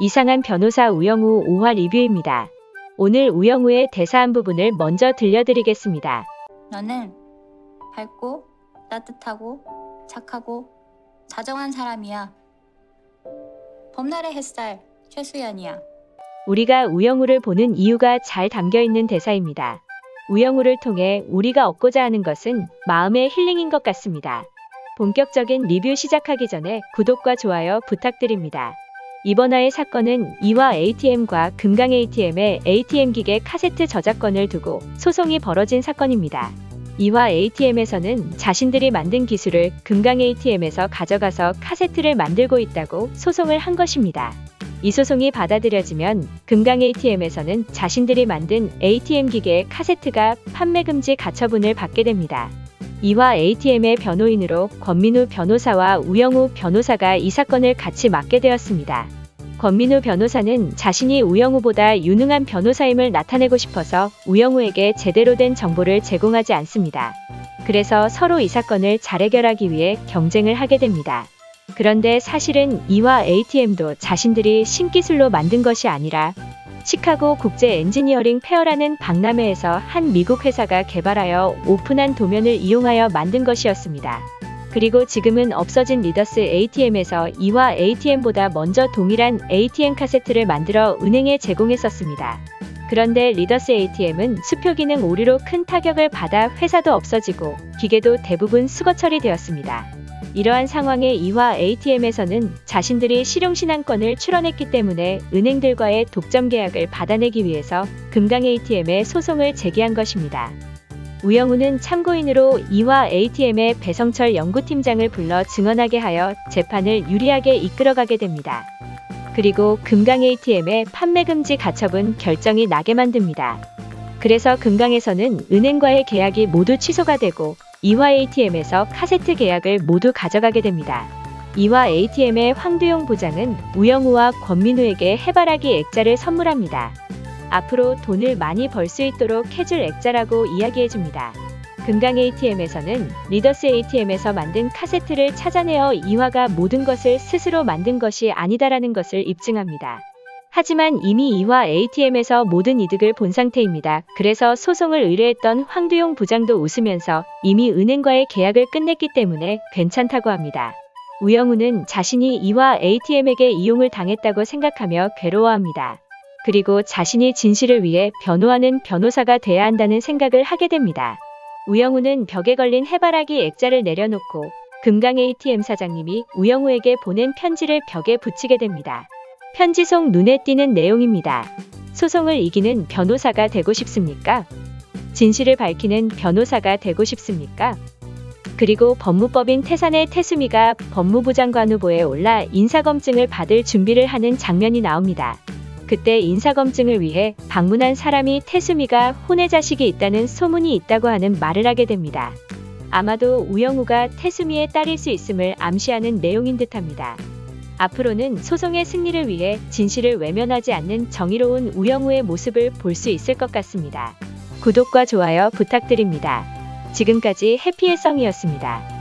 이상한 변호사 우영우 5화 리뷰입니다. 오늘 우영우의 대사 한 부분을 먼저 들려드리겠습니다. 너는 밝고 따뜻하고 착하고 다정한 사람이야. 봄날의 햇살 최수연이야. 우리가 우영우를 보는 이유가 잘 담겨있는 대사입니다. 우영우를 통해 우리가 얻고자 하는 것은 마음의 힐링인 것 같습니다. 본격적인 리뷰 시작하기 전에 구독과 좋아요 부탁드립니다. 이번 화의 사건은 이화 ATM과 금강 ATM의 ATM 기계 카세트 저작권을 두고 소송이 벌어진 사건입니다. 이화 ATM에서는 자신들이 만든 기술을 금강 ATM에서 가져가서 카세트를 만들고 있다고 소송을 한 것입니다. 이 소송이 받아들여지면 금강 ATM에서는 자신들이 만든 ATM 기계의 카세트가 판매 금지 가처분을 받게 됩니다. 이화 ATM의 변호인으로 권민우 변호사와 우영우 변호사가 이 사건을 같이 맡게 되었습니다. 권민우 변호사는 자신이 우영우보다 유능한 변호사임을 나타내고 싶어서 우영우에게 제대로 된 정보를 제공하지 않습니다. 그래서 서로 이 사건을 잘 해결하기 위해 경쟁을 하게 됩니다. 그런데 사실은 이화 ATM도 자신들이 신기술로 만든 것이 아니라 시카고 국제 엔지니어링 페어라는 박람회에서 한 미국 회사가 개발하여 오픈한 도면을 이용하여 만든 것이었습니다. 그리고 지금은 없어진 리더스 ATM에서 이화 ATM보다 먼저 동일한 ATM 카세트를 만들어 은행에 제공했었습니다. 그런데 리더스 ATM은 수표 기능 오류로 큰 타격을 받아 회사도 없어지고 기계도 대부분 수거 처리되었습니다. 이러한 상황에 이화 ATM에서는 자신들이 실용신안권을 출원했기 때문에 은행들과의 독점 계약을 받아내기 위해서 금강 ATM에 소송을 제기한 것입니다. 우영우는 참고인으로 이화 ATM의 배성철 연구팀장을 불러 증언하게 하여 재판을 유리하게 이끌어가게 됩니다. 그리고 금강 ATM의 판매 금지 가처분 결정이 나게 만듭니다. 그래서 금강에서는 은행과의 계약이 모두 취소가 되고 이화 ATM에서 카세트 계약을 모두 가져가게 됩니다. 이화 ATM의 황두용 부장은 우영우와 권민우에게 해바라기 액자를 선물합니다. 앞으로 돈을 많이 벌 수 있도록 해줄 액자라고 이야기해줍니다. 금강 ATM에서는 리더스 ATM에서 만든 카세트를 찾아내어 이화가 모든 것을 스스로 만든 것이 아니다라는 것을 입증합니다. 하지만 이미 이화 ATM에서 모든 이득을 본 상태입니다. 그래서 소송을 의뢰했던 황두용 부장도 웃으면서 이미 은행과의 계약을 끝냈기 때문에 괜찮다고 합니다. 우영우는 자신이 이화 ATM에게 이용을 당했다고 생각하며 괴로워합니다. 그리고 자신이 진실을 위해 변호하는 변호사가 돼야 한다는 생각을 하게 됩니다. 우영우는 벽에 걸린 해바라기 액자를 내려놓고 금강 ATM 사장님이 우영우에게 보낸 편지를 벽에 붙이게 됩니다. 편지 속 눈에 띄는 내용입니다. 소송을 이기는 변호사가 되고 싶습니까? 진실을 밝히는 변호사가 되고 싶습니까? 그리고 법무법인 태산의 태수미가 법무부 장관 후보에 올라 인사검증을 받을 준비를 하는 장면이 나옵니다. 그때 인사검증을 위해 방문한 사람이 태수미가 혼외 자식이 있다는 소문이 있다고 하는 말을 하게 됩니다. 아마도 우영우가 태수미의 딸일 수 있음을 암시하는 내용인 듯합니다. 앞으로는 소송의 승리를 위해 진실을 외면하지 않는 정의로운 우영우의 모습을 볼 수 있을 것 같습니다. 구독과 좋아요 부탁드립니다. 지금까지 해피의 성이었습니다.